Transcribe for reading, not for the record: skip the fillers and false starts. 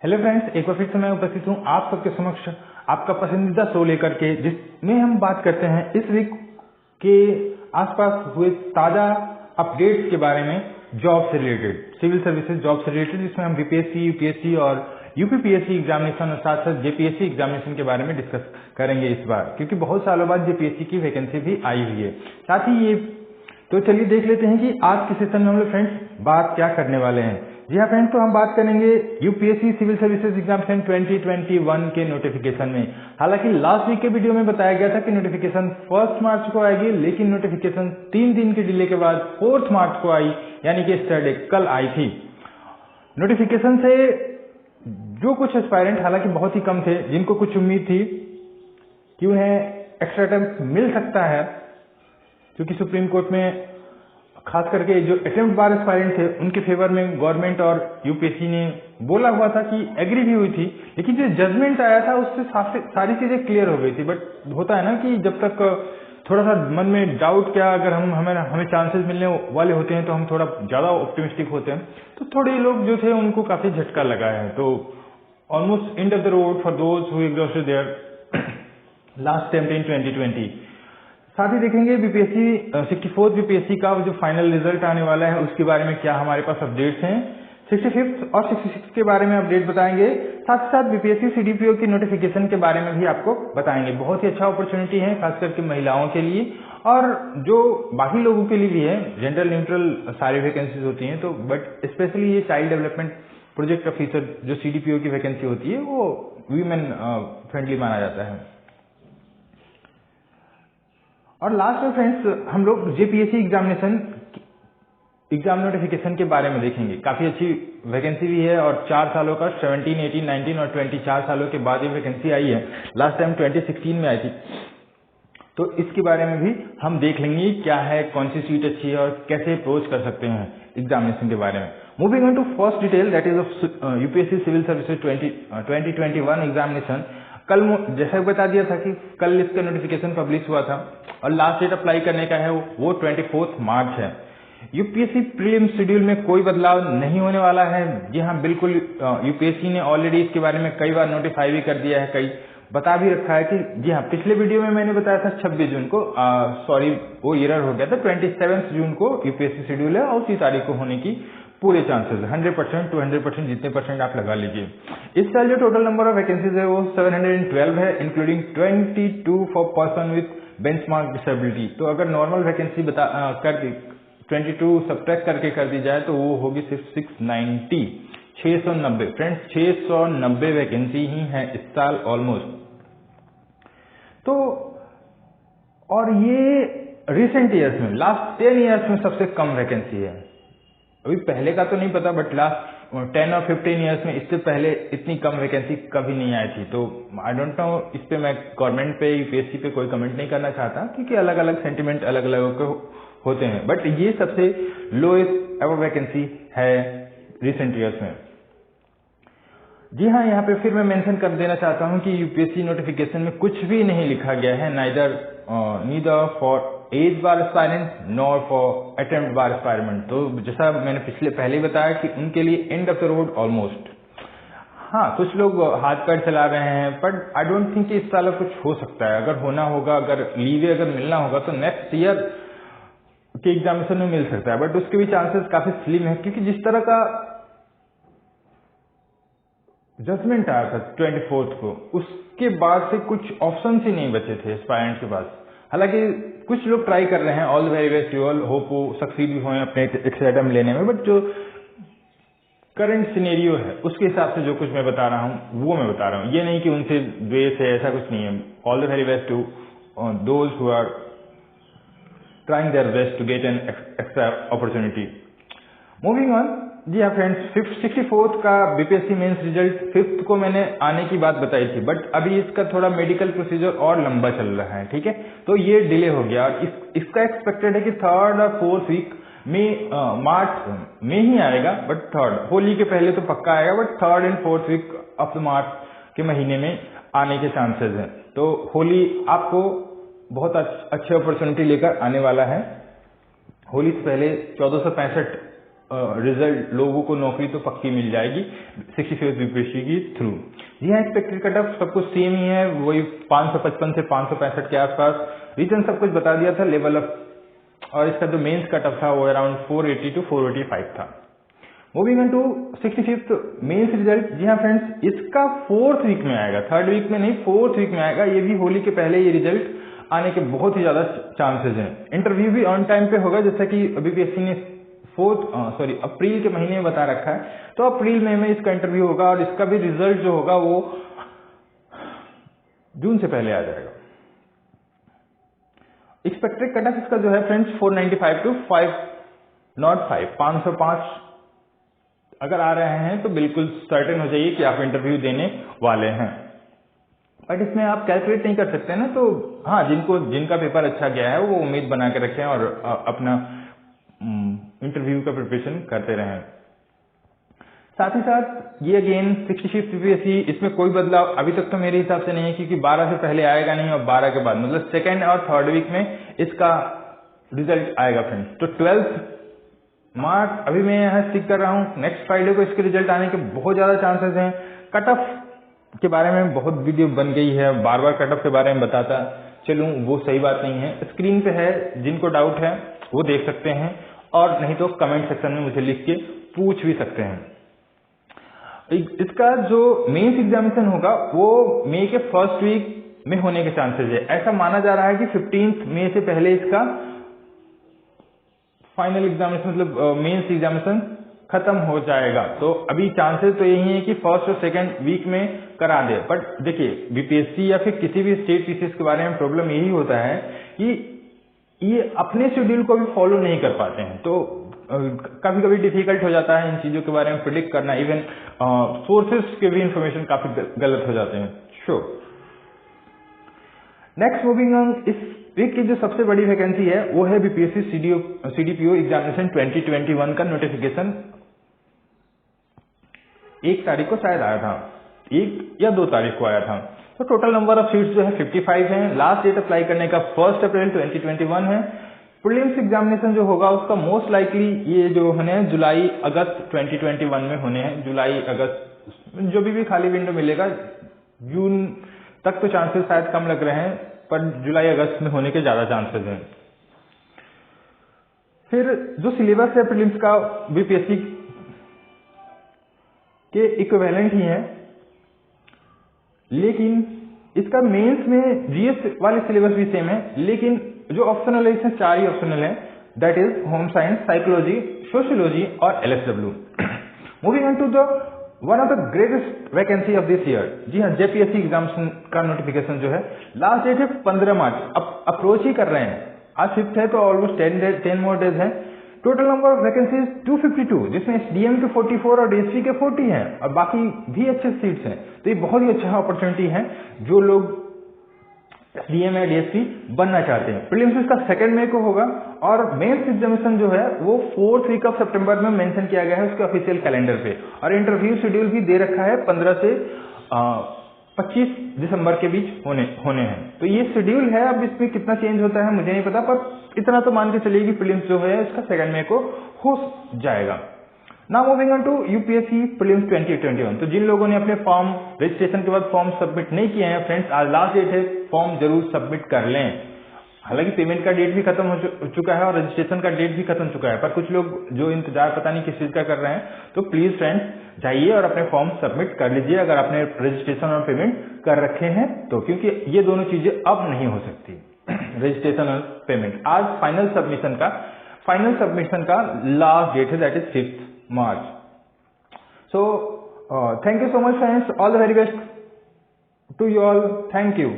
Hello friends, एक बार फिर से मैं उपस्थित हूँ आप सबके समक्ष आपका पसंदीदा शो लेकर के, जिसमें हम बात करते हैं इस वीक के आसपास हुए ताजा अपडेट्स के बारे में, जॉब से रिलेटेड, सिविल सर्विसेज जॉब से रिलेटेड, जिसमें हम बीपीएससी, यूपीएससी और यूपीपीएससी एग्जामिनेशन और साथ साथ जेपीएससी एग्जामिनेशन के बारे में डिस्कस करेंगे इस बार, क्योंकि बहुत सालों बाद जेपीएससी की वैकेंसी भी आई हुई है। साथ ही ये तो चलिए देख लेते हैं कि आज के सेशन में हम लोग फ्रेंड्स बात क्या करने वाले हैं। जी हाँ फ्रेंड्स, तो हम बात करेंगे यूपीएससी सिविल सर्विसेज एग्जामिनेशन 2021 के नोटिफिकेशन में। हालांकि लास्ट वीक के वीडियो में बताया गया था कि नोटिफिकेशन 1 मार्च को आएगी, लेकिन नोटिफिकेशन 3 दिन के डिले के बाद 4 मार्च को आई, यानी कि सैटरडे कल आई थी। नोटिफिकेशन से जो कुछ एस्पायरेंट, हालांकि बहुत ही कम थे, जिनको कुछ उम्मीद थी कि उन्हें एक्स्ट्रा टाइम मिल सकता है, क्योंकि सुप्रीम कोर्ट में खास करके जो अटेम्प्ट बार एस्पायरेंट थे उनके फेवर में गवर्नमेंट और यूपीएससी ने बोला हुआ था कि एग्री भी हुई थी, लेकिन जो जजमेंट आया था उससे सारी चीजें क्लियर हो गई थी। बट होता है ना कि जब तक थोड़ा सा मन में डाउट, क्या अगर हमें चांसेस मिलने वाले होते हैं तो हम थोड़ा ज्यादा ऑप्टिमिस्टिक होते हैं, तो थोड़े लोग जो थे उनको काफी झटका लगा है। तो almost end of the road for those who exhausted their last attempt in 2020। साथ ही देखेंगे बीपीएससी 64th बीपीएससी का जो फाइनल रिजल्ट आने वाला है उसके बारे में क्या हमारे पास अपडेट्स हैं। 65th और 66 के बारे में अपडेट बताएंगे। साथ ही साथ बीपीएससी सीडीपीओ की नोटिफिकेशन के बारे में भी आपको बताएंगे। बहुत ही अच्छा अपॉर्चुनिटी है, खास करके महिलाओं के लिए और जो बाकी लोगों के लिए भी है। जनरल न्यूट्रल सारी वैकेंसीज होती हैं, तो बट स्पेशली ये चाइल्ड डेवलपमेंट प्रोजेक्ट ऑफिसर जो सीडीपीओ की वैकेंसी होती है वो वीमेन फ्रेंडली माना जाता है। और लास्ट में फ्रेंड्स हम लोग जेपीएससी एग्जाम नोटिफिकेशन के बारे में देखेंगे। काफी अच्छी वैकेंसी भी है और 4 सालों का 17, 18, 19 और 20 4 सालों के बाद ये वैकेंसी आई है। लास्ट टाइम 2016 में आई थी, तो इसके बारे में भी हम देख लेंगे क्या है, कौन सी सीट अच्छी है और कैसे अप्रोच कर सकते हैं एग्जामिनेशन के बारे में। Moving on to first detail, that is of UPSC civil services 2021 examination. कल जैसा बता दिया था कि कल इसका नोटिफिकेशन पब्लिश हुआ था और लास्ट डेट अप्लाई करने का है वो 24 मार्च है। यूपीएससी प्रीलिम शेड्यूल में कोई बदलाव नहीं होने वाला है। जी हाँ, बिल्कुल। यूपीएससी ने ऑलरेडी इसके बारे में कई बार नोटिफाई भी कर दिया है, कई बता भी रखा है कि जी हाँ, पिछले वीडियो में मैंने बताया था 26 जून को, सॉरी वो एरर हो गया था, 27 जून को यूपीएससी शेड्यूल है और उसी तारीख को होने की पूरे चांसेस 100% to 100%, जितने परसेंट आप लगा लीजिए। इस साल जो टोटल नंबर ऑफ वैकेंसीज है वो 712 है, including 22 for person with benchmark disability. तो अगर नॉर्मल वैकेंसी कर दी 22 सब्ट्रैक्ट करके कर दी जाए तो वो होगी सिर्फ 690, 690 फ्रेंड्स, 690 वैकेंसी ही है इस साल ऑलमोस्ट। तो और ये रिसेंट ईयर्स में, लास्ट 10 ईयर्स में सबसे कम वैकेंसी है। अभी पहले का तो नहीं पता, बट लास्ट 10 और 15 ईयर्स में इससे पहले इतनी कम वैकेंसी कभी नहीं आई थी। तो आई डोंट नो, इस पे मैं गवर्नमेंट पे, यूपीएससी पे कोई कमेंट नहीं करना चाहता, क्योंकि अलग अलग सेंटिमेंट अलग अलग होते हैं। बट ये सबसे लोएस्ट एवर वैकेंसी है रिसेंट ईयर्स में। जी हाँ, यहाँ पे फिर मैं मेंशन कर देना चाहता हूँ कि यूपीएससी नोटिफिकेशन में कुछ भी नहीं लिखा गया है, neither for age bar aspirant nor for attempt bar aspirant. तो जैसा मैंने पहले ही बताया कि उनके लिए end of the road almost. हाँ, कुछ लोग हाथ पैर चला रहे हैं, बट आई डोंट थिंक कि इस साल कुछ हो सकता है। अगर होना होगा, अगर लीवे अगर मिलना होगा तो नेक्स्ट ईयर के एग्जामिनेशन में मिल सकता है, बट उसके भी चांसेस काफी स्लिम है, क्योंकि जिस तरह का जजमेंट आया था 24 को, उसके बाद से कुछ ऑप्शन ही नहीं बचे थे एस्पायरेंट के पास। हालांकि कुछ लोग ट्राई कर रहे हैं, all the very best you all, hope वो सक्सीड भी हों अपने एक्सटर्म लेने में, बट जो करंट सिनेरियो है उसके हिसाब से जो कुछ मैं बता रहा हूँ वो मैं बता रहा हूँ। ये नहीं कि उनसे द्वेष है, ऐसा कुछ नहीं है। All the very best to those who are trying their best to get an extra opportunity. Moving on, जी हाँ फ्रेंड्स, 64th का बीपीएससी मेंस रिजल्ट 5th को मैंने आने की बात बताई थी, बट अभी इसका थोड़ा मेडिकल प्रोसीजर और लंबा चल रहा है, ठीक है, तो ये डिले हो गया और इसका एक्सपेक्टेड है कि 3rd और 4th वीक में मार्च में ही आएगा, बट 3rd होली के पहले तो पक्का आएगा, but 3rd and 4th week of the March के महीने में आने के चांसेस हैं। तो होली आपको बहुत अच्छी अपॉर्चुनिटी लेकर आने वाला है। होली से पहले 1465 रिजल्ट लोगों को नौकरी तो पक्की मिल जाएगी 65 बीपीएससी के थ्रू। जी हाँ, एक्सपेक्टेड कट ऑफ सब कुछ सेम ही है, वही 555 से 565 के आसपास। रीजन सब कुछ बता दिया था, लेवल ऑफ, और इसका जो मेंस कट ऑफ था वो अराउंड 480 टू 485 था। Moving on to 65th mains result. जी हाँ फ्रेंड्स, इसका 4th वीक में आएगा, 3rd वीक में नहीं, 4th वीक में आएगा। ये भी होली के पहले ये रिजल्ट आने के बहुत ही ज्यादा चांसेस हैं। इंटरव्यू भी ऑन टाइम पे होगा, जैसा कि बीपीएससी ने अप्रैल के महीने में बता रखा है, तो अप्रैल में इसका इंटरव्यू होगा और इसका भी रिजल्ट जो होगा वो जून से पहले आ जाएगा। एक्सपेक्टेड कट ऑफ इसका जो है फ्रेंड्स 495 टू 505, 505 अगर आ रहे हैं तो बिल्कुल सर्टेन हो जाइए कि आप इंटरव्यू देने वाले हैं। बट इसमें आप कैलकुलेट नहीं कर सकते ना, तो हाँ, जिनका पेपर अच्छा गया है वो उम्मीद बना के रखें और अपना इंटरव्यू का प्रिपरेशन करते रहें। साथ ही साथ ये अगेन 65 बीपीएससी, इसमें कोई बदलाव अभी तक तो मेरे हिसाब से नहीं है, क्योंकि 12 से पहले आएगा नहीं और 12 के बाद, मतलब 2nd और 3rd वीक में इसका रिजल्ट आएगा फ्रेंड्स। तो 12 मार्च अभी मैं यहाँ स्टिक कर रहा हूँ, नेक्स्ट फ्राइडे को इसके रिजल्ट आने के बहुत ज्यादा चांसेस हैं। कट ऑफ के बारे में बहुत वीडियो बन गई है, बार बार कट ऑफ के बारे में बताता चलूं, वो सही बात नहीं है। स्क्रीन पे है, जिनको डाउट है वो देख सकते हैं, और नहीं तो कमेंट सेक्शन में मुझे लिख के पूछ भी सकते हैं। इसका जो मेंस एग्जामिनेशन होगा वो मई के 1st वीक में होने के चांसेस है। ऐसा माना जा रहा है कि 15 मई से पहले इसका फाइनल एग्जामिनेशन, मतलब मेंस एग्जामिनेशन खत्म हो जाएगा। तो अभी चांसेस तो यही है कि 1st और 2nd वीक में करा दे। बट देखिए, बीपीएससी या फिर किसी भी स्टेट पीसीएस के बारे में प्रॉब्लम यही होता है कि ये अपने शेड्यूल को भी फॉलो नहीं कर पाते हैं, तो कभी कभी डिफिकल्ट हो जाता है इन चीजों के बारे में प्रिडिक्ट करना। इवन सोर्सेस के भी इंफॉर्मेशन काफी गलत हो जाते हैं। नेक्स्ट मूविंग ऑन, इस वीक की जो सबसे बड़ी वैकेंसी है वो है बीपीएससी सीडीपीओ एग्जामिनेशन 2021 का नोटिफिकेशन 1 तारीख को शायद आया था, 1 या 2 तारीख को आया था। तो टोटल नंबर ऑफ सीट्स जो है 55 हैं। लास्ट डेट अप्लाई करने का 1 अप्रैल 2021 है। प्रीलिम्स एग्जामिनेशन जो होगा उसका मोस्ट लाइकली ये जो होने जुलाई अगस्त 2021 में होने हैं। जुलाई अगस्त जो भी खाली विंडो मिलेगा, जून तक तो चांसेस शायद कम लग रहे हैं, पर जुलाई अगस्त में होने के ज्यादा चांसेस हैं। फिर जो सिलेबस है प्रीलिम्स का बीपीएससी के इक्विवेलेंट ही है, लेकिन इसका मेंस में जीएस वाले सिलेबस भी सेम है, लेकिन जो ऑप्शनल है इसमें 4 ही ऑप्शनल है, that is home science, psychology, sociology और LSW. Moving on to the one of the greatest vacancy of this year. जी हाँ, जेपीएससी एग्जामिनेशन का नोटिफिकेशन जो है लास्ट डेट है 15 मार्च, अब अप्रोच ही कर रहे हैं। आज 5th है तो ऑलमोस्ट 10 मोर डेज है। टोटल नंबर ऑफ वैकेंसीज 252, जिसमें डीएम के 44 और डीएसपी के 40 हैं, और बाकी भी अच्छे सीट्स हैं। तो ये बहुत ही अच्छा अपॉर्चुनिटी है जो लोग डीएम या डीएसपी बनना चाहते हैं। प्रीलिम्स इसका 2 मई को होगा, और मेंस एग्जामिनेशन जो है वो 4th वीक ऑफ सितंबर में मेंशन किया गया है उसके ऑफिशियल कैलेंडर पे, और इंटरव्यू शेड्यूल भी दे रखा है 15 से 25 दिसंबर के बीच होने हैं। तो ये शेड्यूल है, अब इसमें कितना चेंज होता है मुझे नहीं पता, पर इतना तो मान के चलिए कि प्रीलिम्स जो है इसका 2 मई को हो जाएगा। Now moving on to UPSC prelims 2021। तो जिन लोगों ने अपने फॉर्म रजिस्ट्रेशन के बाद फॉर्म सबमिट नहीं किए हैं फ्रेंड्स, आज लास्ट डेट है, फॉर्म जरूर सबमिट कर लें। हालांकि पेमेंट का डेट भी खत्म हो चुका है और रजिस्ट्रेशन का डेट भी खत्म चुका है, पर कुछ लोग जो इंतजार पता नहीं किस चीज का कर रहे हैं, तो प्लीज फ्रेंड्स जाइए और अपने फॉर्म सबमिट कर लीजिए अगर आपने रजिस्ट्रेशन और पेमेंट कर रखे हैं तो, क्योंकि ये दोनों चीजें अब नहीं हो सकती रजिस्ट्रेशन और पेमेंट। आज फाइनल सबमिशन का लास्ट डेट है, that is 5th March. So, thank you so much friends. All the very best to you all. Thank you.